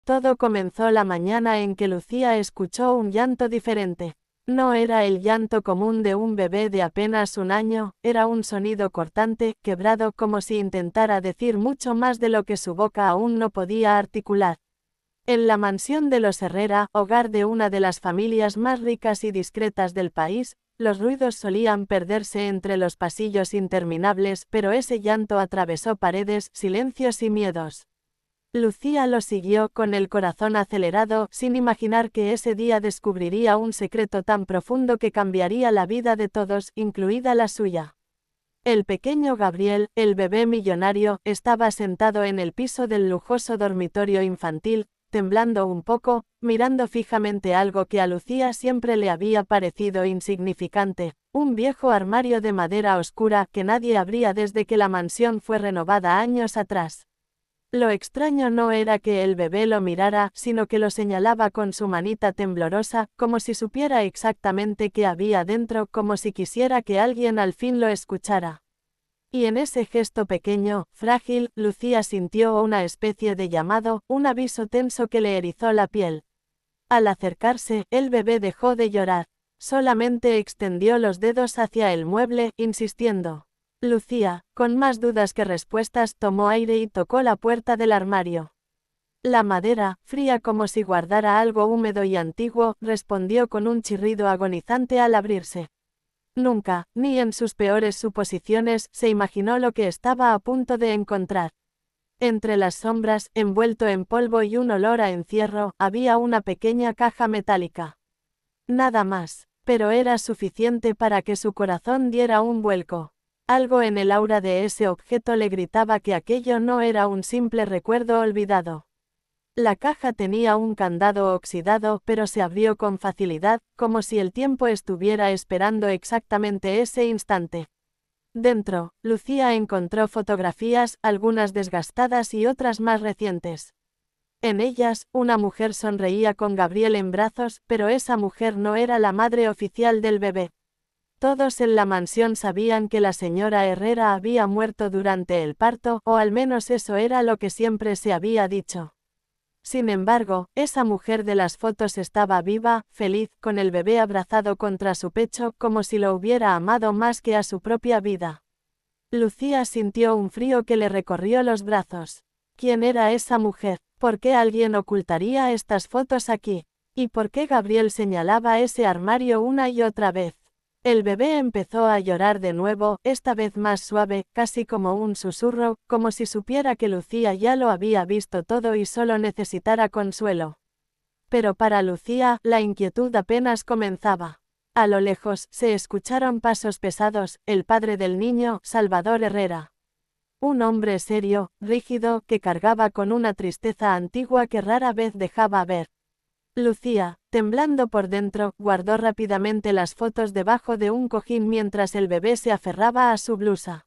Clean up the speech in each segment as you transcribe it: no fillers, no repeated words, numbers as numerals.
Todo comenzó la mañana en que Lucía escuchó un llanto diferente. No era el llanto común de un bebé de apenas un año, era un sonido cortante, quebrado, como si intentara decir mucho más de lo que su boca aún no podía articular. En la mansión de los Herrera, hogar de una de las familias más ricas y discretas del país, los ruidos solían perderse entre los pasillos interminables, pero ese llanto atravesó paredes, silencios y miedos. Lucía lo siguió con el corazón acelerado, sin imaginar que ese día descubriría un secreto tan profundo que cambiaría la vida de todos, incluida la suya. El pequeño Gabriel, el bebé millonario, estaba sentado en el piso del lujoso dormitorio infantil, temblando un poco, mirando fijamente algo que a Lucía siempre le había parecido insignificante, un viejo armario de madera oscura que nadie abría desde que la mansión fue renovada años atrás. Lo extraño no era que el bebé lo mirara, sino que lo señalaba con su manita temblorosa, como si supiera exactamente qué había dentro, como si quisiera que alguien al fin lo escuchara. Y en ese gesto pequeño, frágil, Lucía sintió una especie de llamado, un aviso tenso que le erizó la piel. Al acercarse, el bebé dejó de llorar. Solamente extendió los dedos hacia el mueble, insistiendo. Lucía, con más dudas que respuestas, tomó aire y tocó la puerta del armario. La madera, fría como si guardara algo húmedo y antiguo, respondió con un chirrido agonizante al abrirse. Nunca, ni en sus peores suposiciones, se imaginó lo que estaba a punto de encontrar. Entre las sombras, envuelto en polvo y un olor a encierro, había una pequeña caja metálica. Nada más, pero era suficiente para que su corazón diera un vuelco. Algo en el aura de ese objeto le gritaba que aquello no era un simple recuerdo olvidado. La caja tenía un candado oxidado, pero se abrió con facilidad, como si el tiempo estuviera esperando exactamente ese instante. Dentro, Lucía encontró fotografías, algunas desgastadas y otras más recientes. En ellas, una mujer sonreía con Gabriel en brazos, pero esa mujer no era la madre oficial del bebé. Todos en la mansión sabían que la señora Herrera había muerto durante el parto, o al menos eso era lo que siempre se había dicho. Sin embargo, esa mujer de las fotos estaba viva, feliz, con el bebé abrazado contra su pecho, como si lo hubiera amado más que a su propia vida. Lucía sintió un frío que le recorrió los brazos. ¿Quién era esa mujer? ¿Por qué alguien ocultaría estas fotos aquí? ¿Y por qué Gabriel señalaba ese armario una y otra vez? El bebé empezó a llorar de nuevo, esta vez más suave, casi como un susurro, como si supiera que Lucía ya lo había visto todo y solo necesitara consuelo. Pero para Lucía, la inquietud apenas comenzaba. A lo lejos, se escucharon pasos pesados, el padre del niño, Salvador Herrera. Un hombre serio, rígido, que cargaba con una tristeza antigua que rara vez dejaba ver. Lucía, temblando por dentro, guardó rápidamente las fotos debajo de un cojín mientras el bebé se aferraba a su blusa.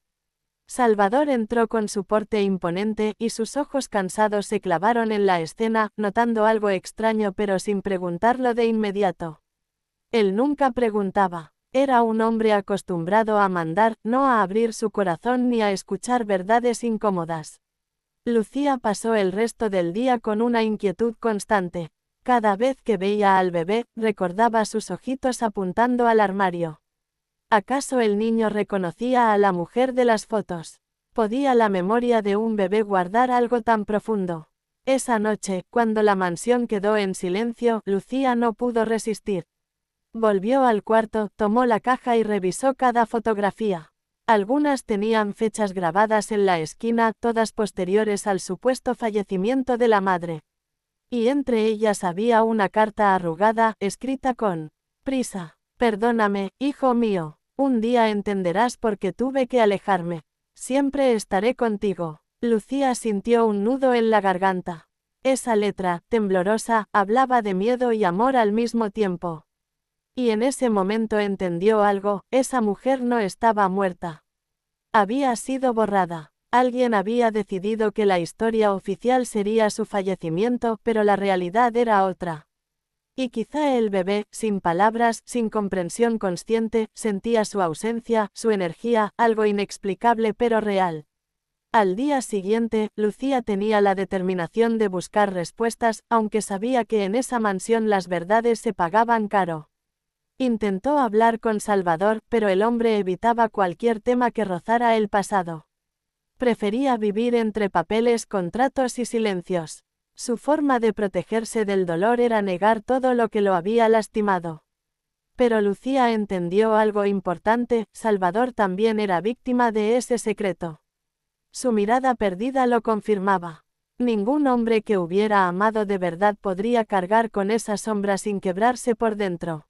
Salvador entró con su porte imponente y sus ojos cansados se clavaron en la escena, notando algo extraño pero sin preguntarlo de inmediato. Él nunca preguntaba. Era un hombre acostumbrado a mandar, no a abrir su corazón ni a escuchar verdades incómodas. Lucía pasó el resto del día con una inquietud constante. Cada vez que veía al bebé, recordaba sus ojitos apuntando al armario. ¿Acaso el niño reconocía a la mujer de las fotos? ¿Podía la memoria de un bebé guardar algo tan profundo? Esa noche, cuando la mansión quedó en silencio, Lucía no pudo resistir. Volvió al cuarto, tomó la caja y revisó cada fotografía. Algunas tenían fechas grabadas en la esquina, todas posteriores al supuesto fallecimiento de la madre. Y entre ellas había una carta arrugada, escrita con prisa. Perdóname, hijo mío, un día entenderás por qué tuve que alejarme. Siempre estaré contigo. Lucía sintió un nudo en la garganta. Esa letra, temblorosa, hablaba de miedo y amor al mismo tiempo. Y en ese momento entendió algo, esa mujer no estaba muerta. Había sido borrada. Alguien había decidido que la historia oficial sería su fallecimiento, pero la realidad era otra. Y quizá el bebé, sin palabras, sin comprensión consciente, sentía su ausencia, su energía, algo inexplicable pero real. Al día siguiente, Lucía tenía la determinación de buscar respuestas, aunque sabía que en esa mansión las verdades se pagaban caro. Intentó hablar con Salvador, pero el hombre evitaba cualquier tema que rozara el pasado. Prefería vivir entre papeles, contratos y silencios. Su forma de protegerse del dolor era negar todo lo que lo había lastimado. Pero Lucía entendió algo importante: Salvador también era víctima de ese secreto. Su mirada perdida lo confirmaba. Ningún hombre que hubiera amado de verdad podría cargar con esa sombra sin quebrarse por dentro.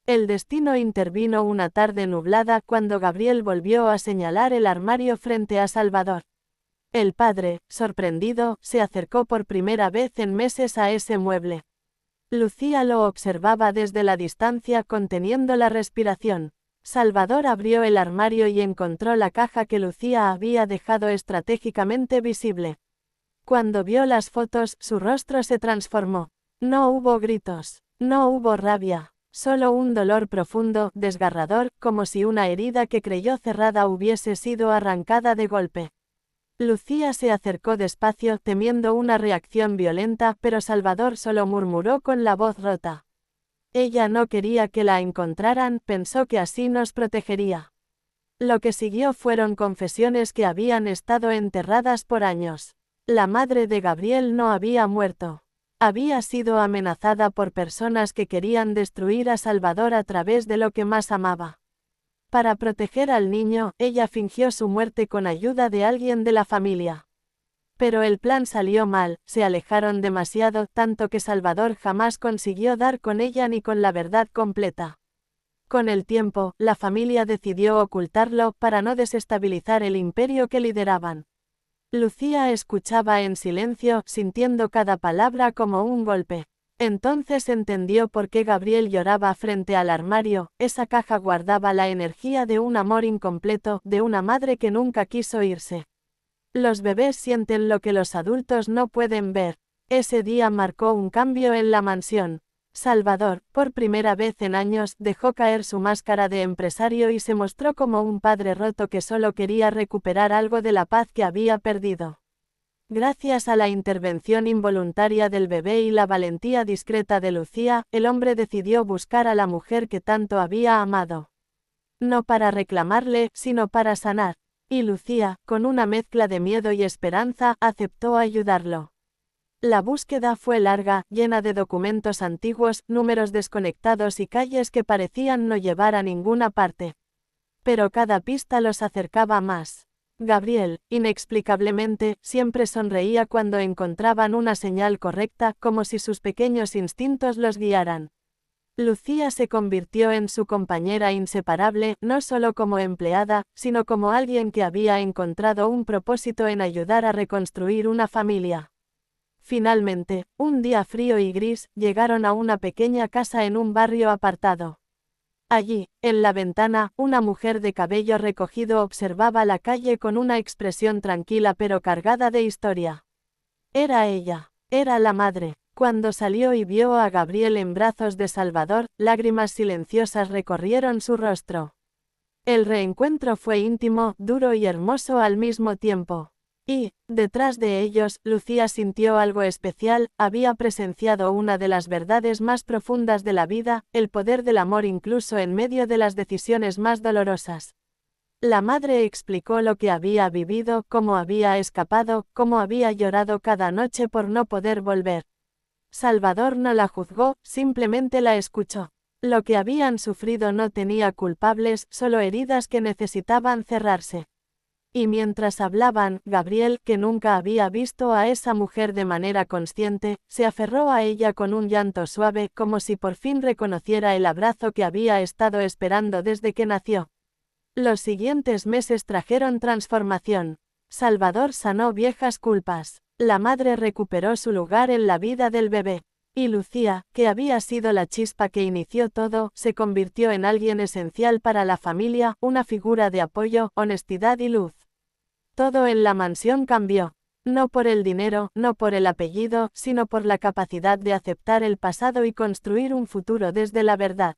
El destino intervino una tarde nublada cuando Gabriel volvió a señalar el armario frente a Salvador. El padre, sorprendido, se acercó por primera vez en meses a ese mueble. Lucía lo observaba desde la distancia, conteniendo la respiración. Salvador abrió el armario y encontró la caja que Lucía había dejado estratégicamente visible. Cuando vio las fotos, su rostro se transformó. No hubo gritos, no hubo rabia. Solo un dolor profundo, desgarrador, como si una herida que creyó cerrada hubiese sido arrancada de golpe. Lucía se acercó despacio, temiendo una reacción violenta, pero Salvador solo murmuró con la voz rota. Ella no quería que la encontraran, pensó que así nos protegería. Lo que siguió fueron confesiones que habían estado enterradas por años. La madre de Gabriel no había muerto. Había sido amenazada por personas que querían destruir a Salvador a través de lo que más amaba. Para proteger al niño, ella fingió su muerte con ayuda de alguien de la familia. Pero el plan salió mal, se alejaron demasiado, tanto que Salvador jamás consiguió dar con ella ni con la verdad completa. Con el tiempo, la familia decidió ocultarlo para no desestabilizar el imperio que lideraban. Lucía escuchaba en silencio, sintiendo cada palabra como un golpe. Entonces entendió por qué Gabriel lloraba frente al armario. Esa caja guardaba la energía de un amor incompleto, de una madre que nunca quiso irse. Los bebés sienten lo que los adultos no pueden ver. Ese día marcó un cambio en la mansión. Salvador, por primera vez en años, dejó caer su máscara de empresario y se mostró como un padre roto que solo quería recuperar algo de la paz que había perdido. Gracias a la intervención involuntaria del bebé y la valentía discreta de Lucía, el hombre decidió buscar a la mujer que tanto había amado. No para reclamarle, sino para sanar. Y Lucía, con una mezcla de miedo y esperanza, aceptó ayudarlo. La búsqueda fue larga, llena de documentos antiguos, números desconectados y calles que parecían no llevar a ninguna parte. Pero cada pista los acercaba más. Gabriel, inexplicablemente, siempre sonreía cuando encontraban una señal correcta, como si sus pequeños instintos los guiaran. Lucía se convirtió en su compañera inseparable, no solo como empleada, sino como alguien que había encontrado un propósito en ayudar a reconstruir una familia. Finalmente, un día frío y gris, llegaron a una pequeña casa en un barrio apartado. Allí, en la ventana, una mujer de cabello recogido observaba la calle con una expresión tranquila pero cargada de historia. Era ella, era la madre. Cuando salió y vio a Gabriel en brazos de Salvador, lágrimas silenciosas recorrieron su rostro. El reencuentro fue íntimo, duro y hermoso al mismo tiempo. Y, detrás de ellos, Lucía sintió algo especial, había presenciado una de las verdades más profundas de la vida, el poder del amor incluso en medio de las decisiones más dolorosas. La madre explicó lo que había vivido, cómo había escapado, cómo había llorado cada noche por no poder volver. Salvador no la juzgó, simplemente la escuchó. Lo que habían sufrido no tenía culpables, solo heridas que necesitaban cerrarse. Y mientras hablaban, Gabriel, que nunca había visto a esa mujer de manera consciente, se aferró a ella con un llanto suave, como si por fin reconociera el abrazo que había estado esperando desde que nació. Los siguientes meses trajeron transformación. Salvador sanó viejas culpas. La madre recuperó su lugar en la vida del bebé. Y Lucía, que había sido la chispa que inició todo, se convirtió en alguien esencial para la familia, una figura de apoyo, honestidad y luz. Todo en la mansión cambió. No por el dinero, no por el apellido, sino por la capacidad de aceptar el pasado y construir un futuro desde la verdad.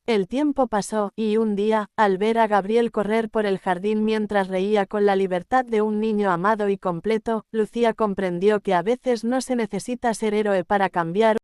El tiempo pasó, y un día, al ver a Gabriel correr por el jardín mientras reía con la libertad de un niño amado y completo, Lucía comprendió que a veces no se necesita ser héroe para cambiar